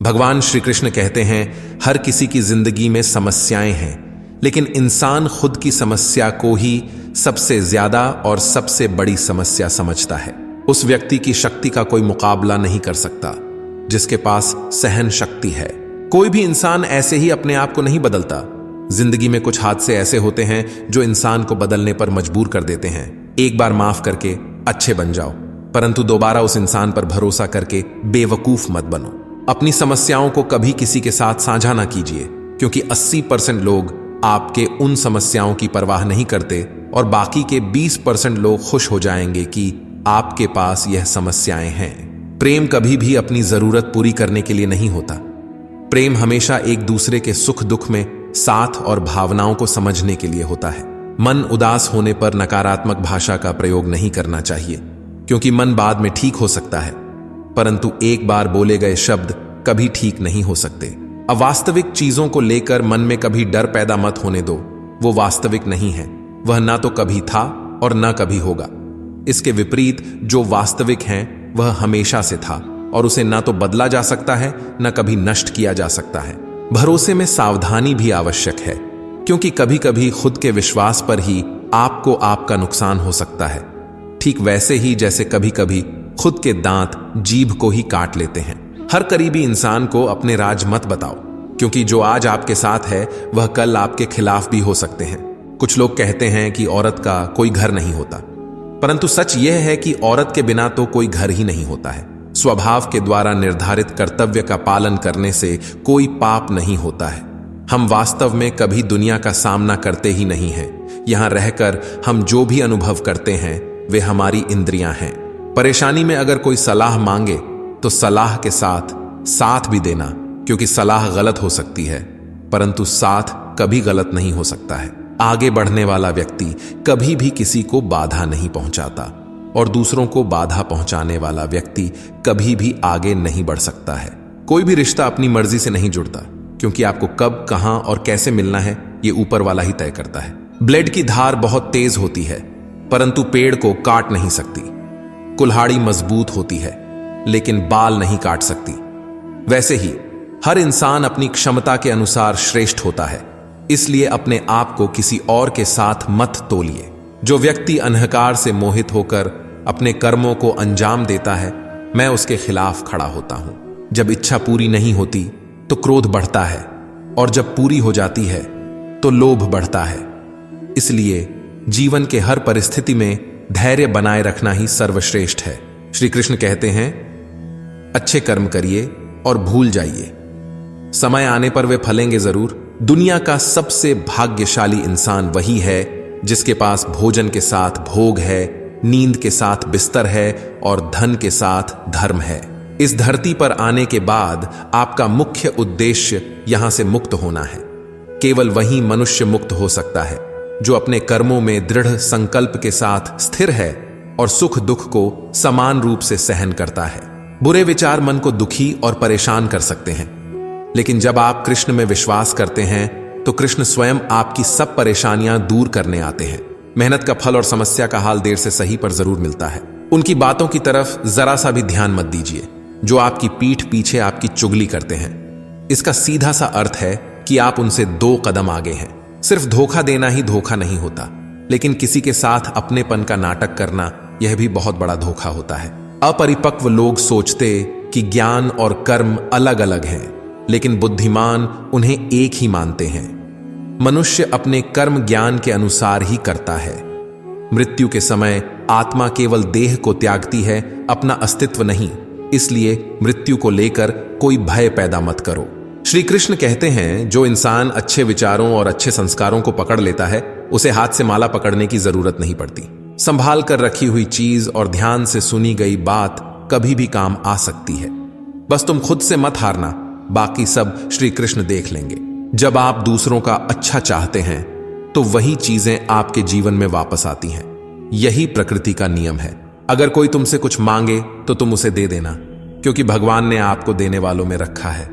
भगवान श्री कृष्ण कहते हैं, हर किसी की जिंदगी में समस्याएं हैं, लेकिन इंसान खुद की समस्या को ही सबसे ज्यादा और सबसे बड़ी समस्या समझता है। उस व्यक्ति की शक्ति का कोई मुकाबला नहीं कर सकता जिसके पास सहन शक्ति है। कोई भी इंसान ऐसे ही अपने आप को नहीं बदलता। जिंदगी में कुछ हादसे ऐसे होते हैं जो इंसान को बदलने पर मजबूर कर देते हैं। एक बार माफ करके अच्छे बन जाओ, परंतु दोबारा उस इंसान पर भरोसा करके बेवकूफ मत बनो। अपनी समस्याओं को कभी किसी के साथ साझा ना कीजिए, क्योंकि 80% लोग आपके उन समस्याओं की परवाह नहीं करते और बाकी के 20% लोग खुश हो जाएंगे कि आपके पास यह समस्याएं हैं। प्रेम कभी भी अपनी जरूरत पूरी करने के लिए नहीं होता। प्रेम हमेशा एक दूसरे के सुख दुख में साथ और भावनाओं को समझने के लिए होता है। मन उदास होने पर नकारात्मक भाषा का प्रयोग नहीं करना चाहिए, क्योंकि मन बाद में ठीक हो सकता है, परंतु एक बार बोले गए शब्द कभी ठीक नहीं हो सकते। अवास्तविक चीजों को लेकर मन में कभी डर पैदा मत होने दो। वो वास्तविक नहीं है, वह ना तो कभी था और ना कभी होगा। इसके विपरीत जो वास्तविक है वह हमेशा से था और उसे ना तो बदला जा सकता है, ना कभी नष्ट किया जा सकता है। भरोसे में सावधानी भी आवश्यक है, क्योंकि कभी कभी खुद के विश्वास पर ही आपको आपका नुकसान हो सकता है। ठीक वैसे ही जैसे कभी कभी खुद के दांत जीभ को ही काट लेते हैं। हर करीबी इंसान को अपने राज मत बताओ, क्योंकि जो आज आपके साथ है वह कल आपके खिलाफ भी हो सकते हैं। कुछ लोग कहते हैं कि औरत का कोई घर नहीं होता, परंतु सच यह है कि औरत के बिना तो कोई घर ही नहीं होता है। स्वभाव के द्वारा निर्धारित कर्तव्य का पालन करने से कोई पाप नहीं होता है। हम वास्तव में कभी दुनिया का सामना करते ही नहीं हैं। यहां रहकर हम जो भी अनुभव करते हैं वे हमारी इंद्रियां हैं। परेशानी में अगर कोई सलाह मांगे तो सलाह के साथ साथ भी देना, क्योंकि सलाह गलत हो सकती है परंतु साथ कभी गलत नहीं हो सकता है। आगे बढ़ने वाला व्यक्ति कभी भी किसी को बाधा नहीं पहुंचाता और दूसरों को बाधा पहुंचाने वाला व्यक्ति कभी भी आगे नहीं बढ़ सकता है। कोई भी रिश्ता अपनी मर्जी से नहीं जुड़ता, क्योंकि आपको कब, कहां और कैसे मिलना है ये ऊपर वाला ही तय करता है। ब्लेड की धार बहुत तेज होती है, परंतु पेड़ को काट नहीं सकती। कुल्हाड़ी मजबूत होती है, लेकिन बाल नहीं काट सकती। वैसे ही हर इंसान अपनी क्षमता के अनुसार श्रेष्ठ होता है, इसलिए अपने आप को किसी और के साथ मत तोलिए। जो व्यक्ति अंधकार से मोहित होकर अपने कर्मों को अंजाम देता है, मैं उसके खिलाफ खड़ा होता हूं। जब इच्छा पूरी नहीं होती तो क्रोध बढ़ता है, और जब पूरी हो जाती है तो लोभ बढ़ता है। इसलिए जीवन के हर परिस्थिति में धैर्य बनाए रखना ही सर्वश्रेष्ठ है। श्री कृष्ण कहते हैं, अच्छे कर्म करिए और भूल जाइए, समय आने पर वे फलेंगे जरूर। दुनिया का सबसे भाग्यशाली इंसान वही है जिसके पास भोजन के साथ भोग है, नींद के साथ बिस्तर है और धन के साथ धर्म है। इस धरती पर आने के बाद आपका मुख्य उद्देश्य यहां से मुक्त होना है। केवल वही मनुष्य मुक्त हो सकता है जो अपने कर्मों में दृढ़ संकल्प के साथ स्थिर है और सुख दुख को समान रूप से सहन करता है। बुरे विचार मन को दुखी और परेशान कर सकते हैं, लेकिन जब आप कृष्ण में विश्वास करते हैं तो कृष्ण स्वयं आपकी सब परेशानियां दूर करने आते हैं। मेहनत का फल और समस्या का हाल देर से सही पर जरूर मिलता है। उनकी बातों की तरफ जरा सा भी ध्यान मत दीजिए जो आपकी पीठ पीछे आपकी चुगली करते हैं। इसका सीधा सा अर्थ है कि आप उनसे 2 कदम आगे हैं। सिर्फ धोखा देना ही धोखा नहीं होता, लेकिन किसी के साथ अपनेपन का नाटक करना यह भी बहुत बड़ा धोखा होता है। अपरिपक्व लोग सोचते कि ज्ञान और कर्म अलग अलग हैं, लेकिन बुद्धिमान उन्हें एक ही मानते हैं। मनुष्य अपने कर्म ज्ञान के अनुसार ही करता है। मृत्यु के समय आत्मा केवल देह को त्यागती है, अपना अस्तित्व नहीं। इसलिए मृत्यु को लेकर कोई भय पैदा मत करो। श्री कृष्ण कहते हैं, जो इंसान अच्छे विचारों और अच्छे संस्कारों को पकड़ लेता है उसे हाथ से माला पकड़ने की जरूरत नहीं पड़ती। संभाल कर रखी हुई चीज और ध्यान से सुनी गई बात कभी भी काम आ सकती है। बस तुम खुद से मत हारना, बाकी सब श्री कृष्ण देख लेंगे। जब आप दूसरों का अच्छा चाहते हैं तो वही चीजें आपके जीवन में वापस आती हैं। यही प्रकृति का नियम है। अगर कोई तुमसे कुछ मांगे तो तुम उसे दे देना, क्योंकि भगवान ने आपको देने वालों में रखा है,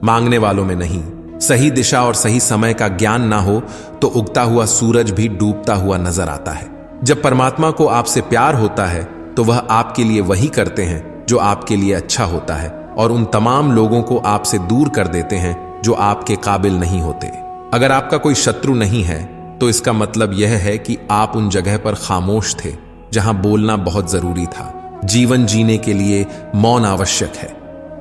मांगने वालों में नहीं। सही दिशा और सही समय का ज्ञान ना हो तो उगता हुआ सूरज भी डूबता हुआ नजर आता है। जब परमात्मा को आपसे प्यार होता है तो वह आपके लिए वही करते हैं जो आपके लिए अच्छा होता है। और उन तमाम लोगों को आपसे दूर कर देते हैं जो आपके काबिल नहीं होते। अगर आपका कोई शत्रु नहीं है तो इसका मतलब यह है कि आप उन जगह पर खामोश थे जहां बोलना बहुत जरूरी था। जीवन जीने के लिए मौन आवश्यक है,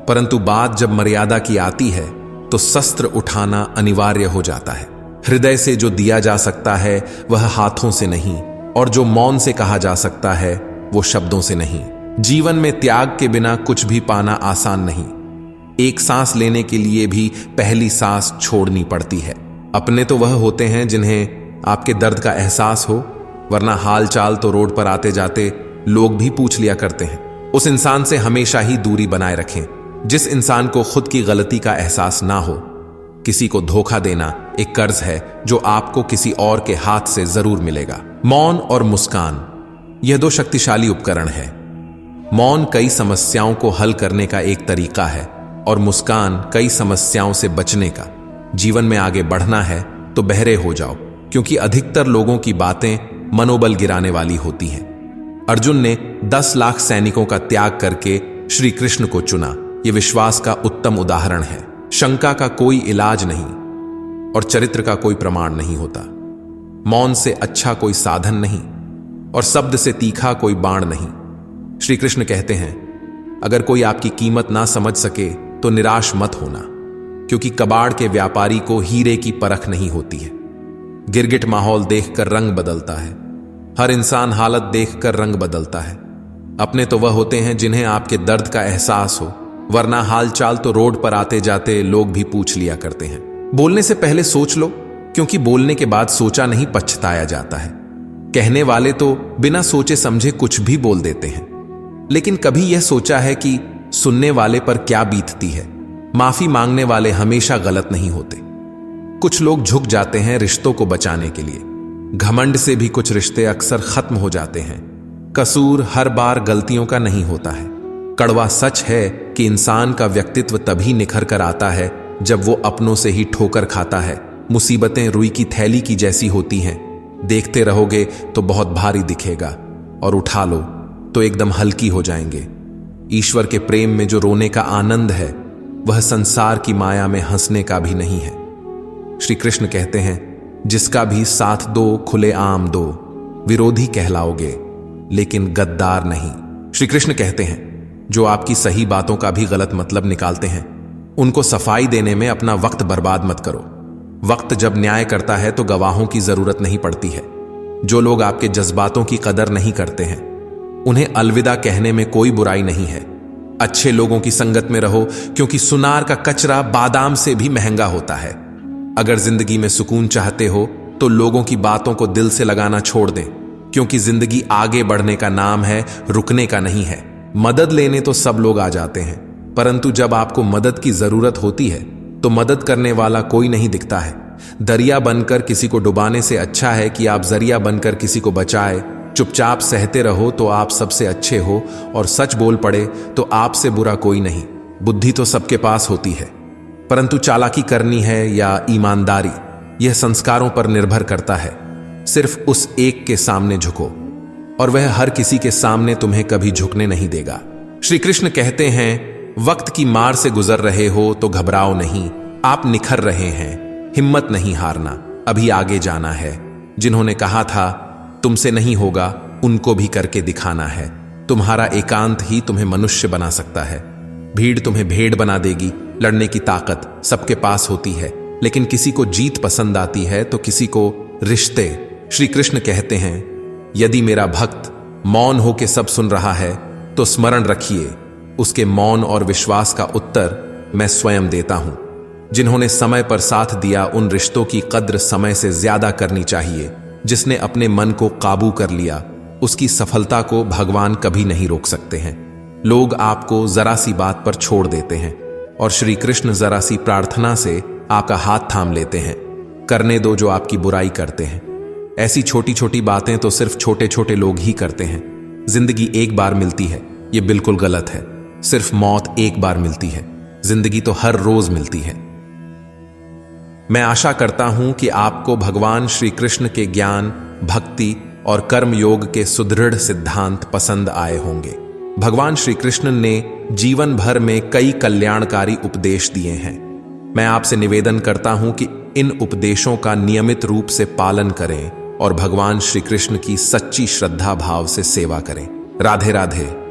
परंतु बात जब मर्यादा की आती है तो शस्त्र उठाना अनिवार्य हो जाता है। हृदय से जो दिया जा सकता है वह हाथों से नहीं, और जो मौन से कहा जा सकता है वो शब्दों से नहीं। जीवन में त्याग के बिना कुछ भी पाना आसान नहीं। एक सांस लेने के लिए भी पहली सांस छोड़नी पड़ती है। अपने तो वह होते हैं जिन्हें आपके दर्द का एहसास हो, वरना हाल चाल तो रोड पर आते जाते लोग भी पूछ लिया करते हैं। उस इंसान से हमेशा ही दूरी बनाए रखें जिस इंसान को खुद की गलती का एहसास ना हो। किसी को धोखा देना एक कर्ज है जो आपको किसी और के हाथ से जरूर मिलेगा। मौन और मुस्कान, यह दो शक्तिशाली उपकरण है। मौन कई समस्याओं को हल करने का एक तरीका है और मुस्कान कई समस्याओं से बचने का। जीवन में आगे बढ़ना है तो बहरे हो जाओ, क्योंकि अधिकतर लोगों की बातें मनोबल गिराने वाली होती हैं। अर्जुन ने 10 लाख सैनिकों का त्याग करके श्री कृष्ण को चुना। यह विश्वास का उत्तम उदाहरण है। शंका का कोई इलाज नहीं और चरित्र का कोई प्रमाण नहीं होता। मौन से अच्छा कोई साधन नहीं और शब्द से तीखा कोई बाण नहीं। श्री कृष्ण कहते हैं, अगर कोई आपकी कीमत ना समझ सके तो निराश मत होना, क्योंकि कबाड़ के व्यापारी को हीरे की परख नहीं होती है। गिरगिट माहौल देखकर रंग बदलता है। हर इंसान हालत देखकर रंग बदलता है। अपने तो वह होते हैं जिन्हें आपके दर्द का एहसास हो, वरना हालचाल तो रोड पर आते जाते लोग भी पूछ लिया करते हैं। बोलने से पहले सोच लो, क्योंकि बोलने के बाद सोचा नहीं पछताया जाता है। कहने वाले तो बिना सोचे समझे कुछ भी बोल देते हैं, लेकिन कभी यह सोचा है कि सुनने वाले पर क्या बीतती है। माफी मांगने वाले हमेशा गलत नहीं होते। कुछ लोग झुक जाते हैं रिश्तों को बचाने के लिए। घमंड से भी कुछ रिश्ते अक्सर खत्म हो जाते हैं। कसूर हर बार गलतियों का नहीं होता है। कड़वा सच है कि इंसान का व्यक्तित्व तभी निखर कर आता है जब वो अपनों से ही ठोकर खाता है। मुसीबतें रुई की थैली की जैसी होती हैं। देखते रहोगे तो बहुत भारी दिखेगा, और उठा लो तो एकदम हल्की हो जाएंगे। ईश्वर के प्रेम में जो रोने का आनंद है वह संसार की माया में हंसने का भी नहीं है। श्री कृष्ण कहते हैं, जिसका भी साथ दो खुले आम दो, विरोधी कहलाओगे लेकिन गद्दार नहीं। श्री कृष्ण कहते हैं, जो आपकी सही बातों का भी गलत मतलब निकालते हैं उनको सफाई देने में अपना वक्त बर्बाद मत करो। वक्त जब न्याय करता है तो गवाहों की जरूरत नहीं पड़ती है। जो लोग आपके जज्बातों की कदर नहीं करते हैं उन्हें अलविदा कहने में कोई बुराई नहीं है। अच्छे लोगों की संगत में रहो, क्योंकि सुनार का कचरा बादाम से भी महंगा होता है। अगर जिंदगी में सुकून चाहते हो तो लोगों की बातों को दिल से लगाना छोड़ दें, क्योंकि जिंदगी आगे बढ़ने का नाम है, रुकने का नहीं है। मदद लेने तो सब लोग आ जाते हैं, परंतु जब आपको मदद की जरूरत होती है तो मदद करने वाला कोई नहीं दिखता है। दरिया बनकर किसी को डुबाने से अच्छा है कि आप जरिया बनकर किसी को बचाए। चुपचाप सहते रहो तो आप सबसे अच्छे हो, और सच बोल पड़े तो आपसे बुरा कोई नहीं। बुद्धि तो सबके पास होती है, परंतु चालाकी करनी है या ईमानदारी, यह संस्कारों पर निर्भर करता है। सिर्फ उस एक के सामने झुको, और वह हर किसी के सामने तुम्हें कभी झुकने नहीं देगा। श्री कृष्ण कहते हैं, वक्त की मार से गुजर रहे हो तो घबराओ नहीं, आप निखर रहे हैं, हिम्मत नहीं हारना, अभी आगे जाना है। जिन्होंने कहा था तुमसे नहीं होगा, उनको भी करके दिखाना है। तुम्हारा एकांत ही तुम्हें मनुष्य बना सकता है। भीड़ तुम्हें भेड़ बना देगी। लड़ने की ताकत सबके पास होती है, लेकिन किसी को जीत पसंद आती है तो किसी को रिश्ते। श्री कृष्ण कहते हैं, यदि मेरा भक्त मौन होके सब सुन रहा है तो स्मरण रखिए, उसके मौन और विश्वास का उत्तर मैं स्वयं देता हूं। जिन्होंने समय पर साथ दिया उन रिश्तों की कद्र समय से ज्यादा करनी चाहिए। जिसने अपने मन को काबू कर लिया उसकी सफलता को भगवान कभी नहीं रोक सकते हैं। लोग आपको जरा सी बात पर छोड़ देते हैं और श्री कृष्ण जरा सी प्रार्थना से आपका हाथ थाम लेते हैं। करने दो जो आपकी बुराई करते हैं। ऐसी छोटी छोटी बातें तो सिर्फ छोटे छोटे लोग ही करते हैं। जिंदगी एक बार मिलती है, ये बिल्कुल गलत है। सिर्फ मौत एक बार मिलती है, जिंदगी तो हर रोज मिलती है। मैं आशा करता हूं कि आपको भगवान श्री कृष्ण के ज्ञान, भक्ति और कर्म योग के सुदृढ़ सिद्धांत पसंद आए होंगे। भगवान श्री कृष्ण ने जीवन भर में कई कल्याणकारी उपदेश दिए हैं। मैं आपसे निवेदन करता हूं कि इन उपदेशों का नियमित रूप से पालन करें और भगवान श्री कृष्ण की सच्ची श्रद्धा भाव से सेवा करें। राधे राधे।